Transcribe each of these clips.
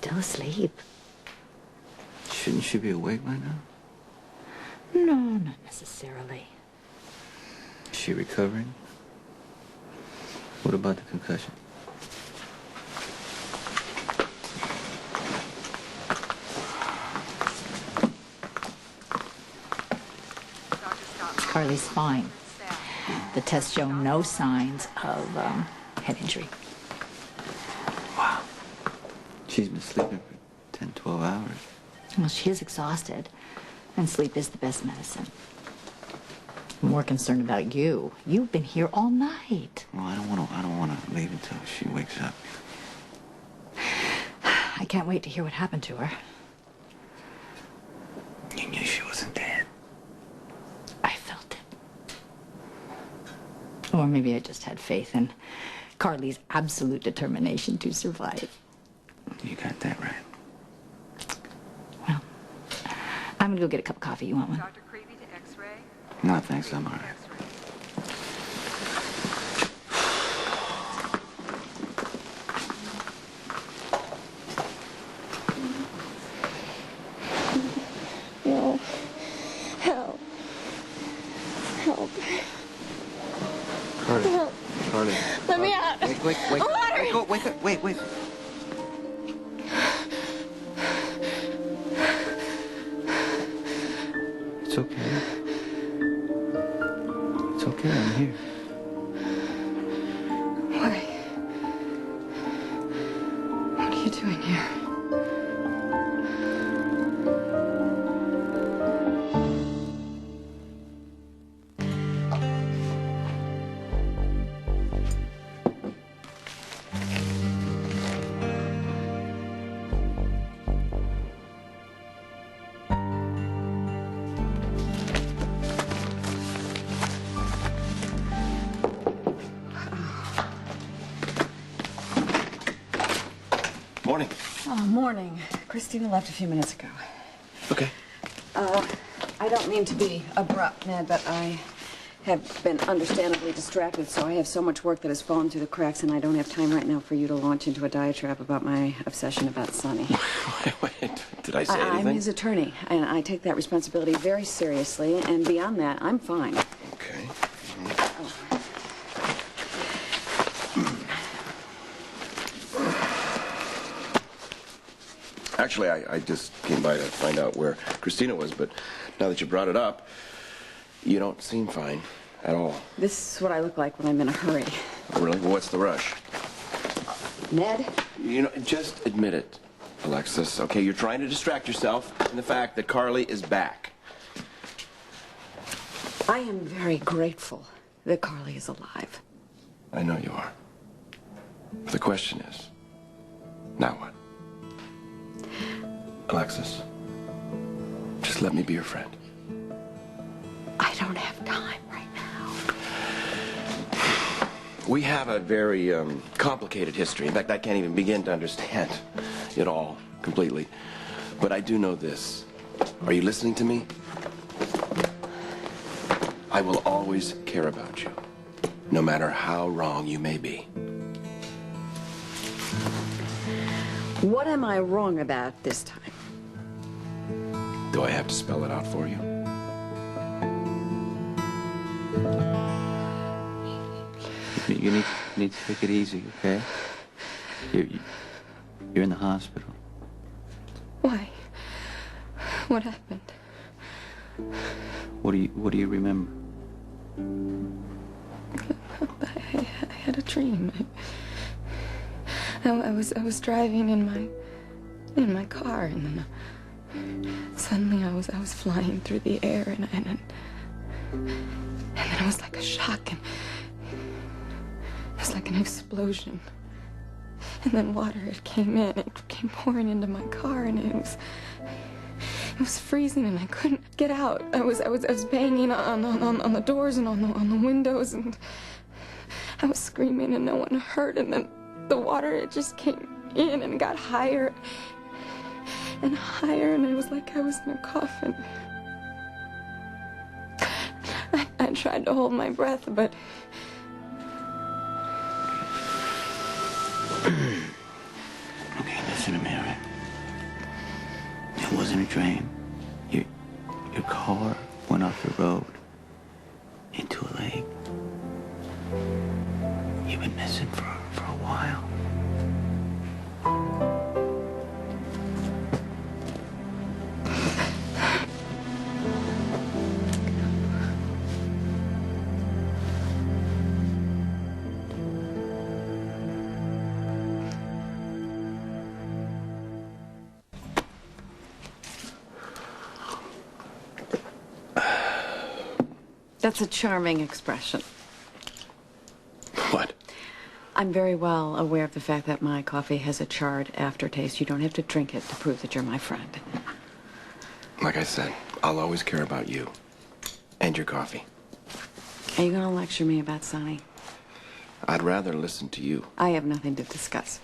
still asleep. Shouldn't she be awake by now? No, not necessarily. Is she recovering? What about the concussion? Carly's fine. The tests show no signs of head injury. Wow. She's been sleeping for 10, 12 hours. Well, she is exhausted, and sleep is the best medicine. I'm more concerned about you. You've been here all night. Well, I don't want to leave until she wakes up. I can't wait to hear what happened to her. You knew she wasn't dead. I felt it. Or maybe I just had faith in Carly's absolute determination to survive. You got that right. Well, I'm gonna go get a cup of coffee. You want one? Dr. Creevy to X-ray? No, thanks. I'm all right. No. Help. Help. Carly. Help. Carly. Let me out. Wait. Water. Wake up. Wait. It's okay. It's okay. I'm here. Why? What are you doing here? Morning. Oh, morning. Christina left a few minutes ago. Okay. I don't mean to be abrupt, Ned, but I have been understandably distracted, so I have so much work that has fallen through the cracks, and I don't have time right now for you to launch into a diatribe about my obsession about Sonny. Wait. Did I say anything? I'm his attorney, and I take that responsibility very seriously, and beyond that, I'm fine. Okay. Actually, I just came by to find out where Christina was, but now that you brought it up, you don't seem fine at all. This is what I look like when I'm in a hurry. Oh, really? Well, what's the rush? Ned? You know, just admit it, Alexis. Okay, you're trying to distract yourself from the fact that Carly is back. I am very grateful that Carly is alive. I know you are. But the question is, now what? Alexis, just let me be your friend. I don't have time right now. We have a very complicated history. In fact, I can't even begin to understand it all completely. But I do know this. Are you listening to me? I will always care about you, no matter how wrong you may be. What am I wrong about this time? Do I have to spell it out for you? You need to take it easy, okay? You're in the hospital. Why? What happened? What do you remember? I had a dream. I was driving in my car, and then suddenly I was flying through the air, and then it was like a shock, and it was like an explosion. And then water, it came in, it came pouring into my car, and it was freezing, and I couldn't get out. I was banging on the doors and on the windows, and I was screaming, and no one heard. And then the water, it just came in and got higher and higher, and it was like I was in a coffin. I tried to hold my breath, but Okay, listen to me, all right? dream, your car went off the road into a lake. You've been missing for a while. That's a charming expression. What? I'm very well aware of the fact that my coffee has a charred aftertaste. You don't have to drink it to prove that you're my friend. Like I said, I'll always care about you. And your coffee. Are you going to lecture me about Sonny? I'd rather listen to you. I have nothing to discuss.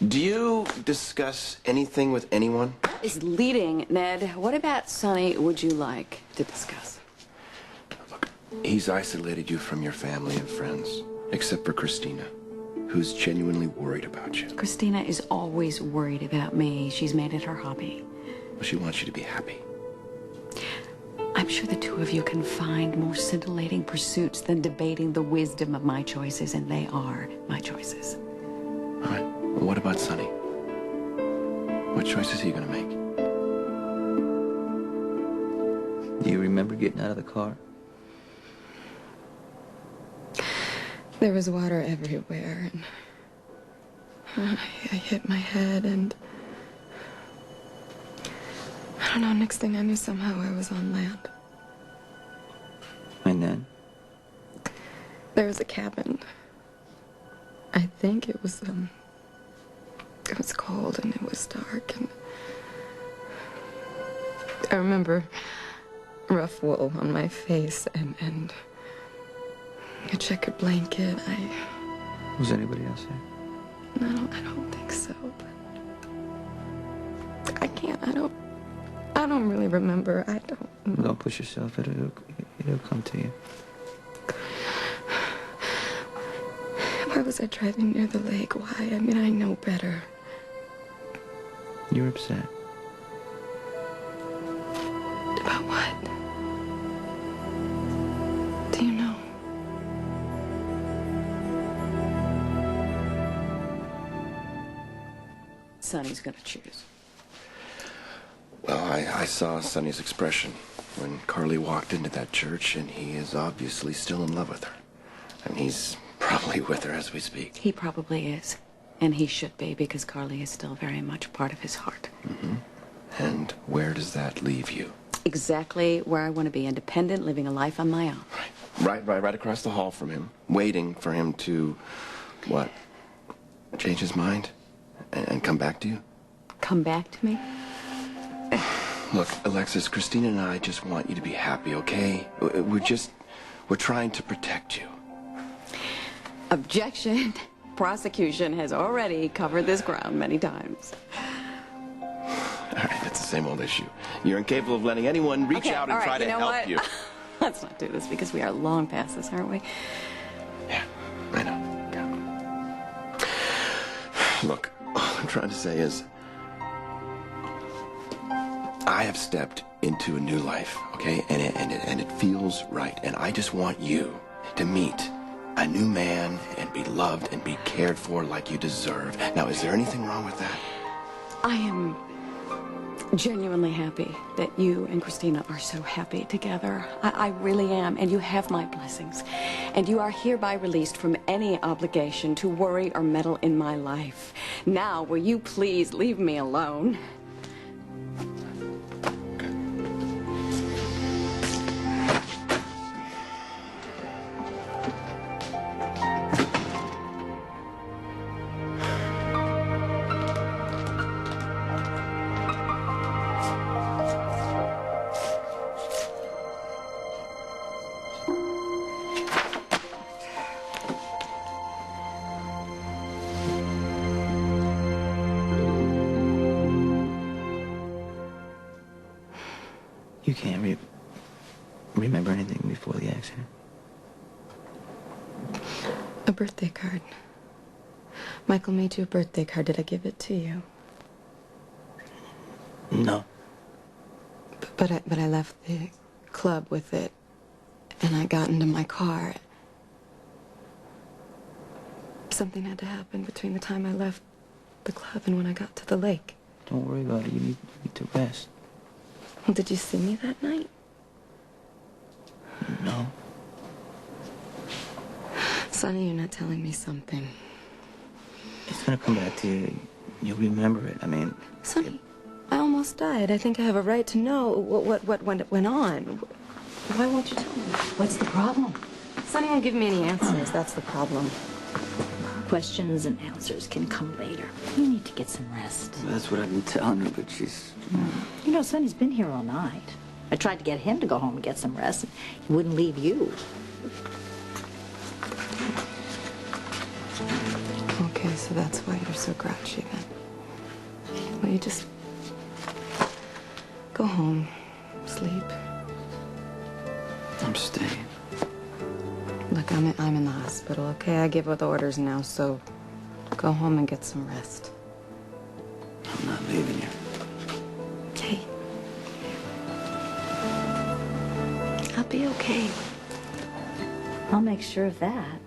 Do you discuss anything with anyone? Is leading, Ned. What about Sonny would you like to discuss? Look, he's isolated you from your family and friends, except for Christina, who's genuinely worried about you. Christina is always worried about me. She's made it her hobby. Well, she wants you to be happy. I'm sure the two of you can find more scintillating pursuits than debating the wisdom of my choices, and they are my choices. All right. Well, what about Sonny? What choice is he going to make? Do you remember getting out of the car? There was water everywhere, and I hit my head, and I don't know, next thing I knew, somehow I was on land. And then? There was a cabin. I think it was cold and it was dark, and I remember rough wool on my face and a checkered blanket. Was anybody else there? I don't think so, but I don't really remember. Don't push yourself. It'll come to you. Why was I driving near the lake? Why? I mean, I know better. You're upset. About what? Do you know? Sonny's gonna choose. Well, I saw Sonny's expression when Carly walked into that church, and he is obviously still in love with her. And he's probably with her as we speak. He probably is. And he should be, because Carly is still very much part of his heart. Mm-hmm. And where does that leave you? Exactly where I want to be, independent, living a life on my own. Right across the hall from him, waiting for him to, what, change his mind and come back to you? Come back to me? Look, Alexis, Christina and I just want you to be happy, okay? We're trying to protect you. Objection. Prosecution has already covered this ground many times. All right, it's the same old issue. You're incapable of letting anyone reach out and try to help you. Let's not do this, because we are long past this, aren't we? Yeah, I know. Yeah. Look, all I'm trying to say is, I have stepped into a new life, okay? And it feels right. And I just want you to meet a new man and be loved and be cared for like you deserve. Now, is there anything wrong with that? I am genuinely happy that you and Christina are so happy together. I really am, and you have my blessings. And you are hereby released from any obligation to worry or meddle in my life. Now, will you please leave me alone? You can't remember anything before the accident? A birthday card. Michael made you a birthday card. Did I give it to you? No. But I left the club with it, and I got into my car. Something had to happen between the time I left the club and when I got to the lake. Don't worry about it. You need to rest. Well, did you see me that night? No. Sonny, you're not telling me something. It's gonna come back to you. You'll remember it. I mean... Sonny, I almost died. I think I have a right to know what went on. Why won't you tell me? What's the problem? Sonny won't give me any answers. That's the problem. Questions and answers can come later. You need to get some rest. That's what I've been telling her, but she's... You know, Sonny's been here all night. I tried to get him to go home and get some rest. He wouldn't leave you. Okay, so that's why you're so grouchy then. Well, you just go home, sleep. I'm staying. Look, I'm in the hospital, okay? I give the orders now, so go home and get some rest. I'm not leaving you. Hey. I'll be okay. I'll make sure of that.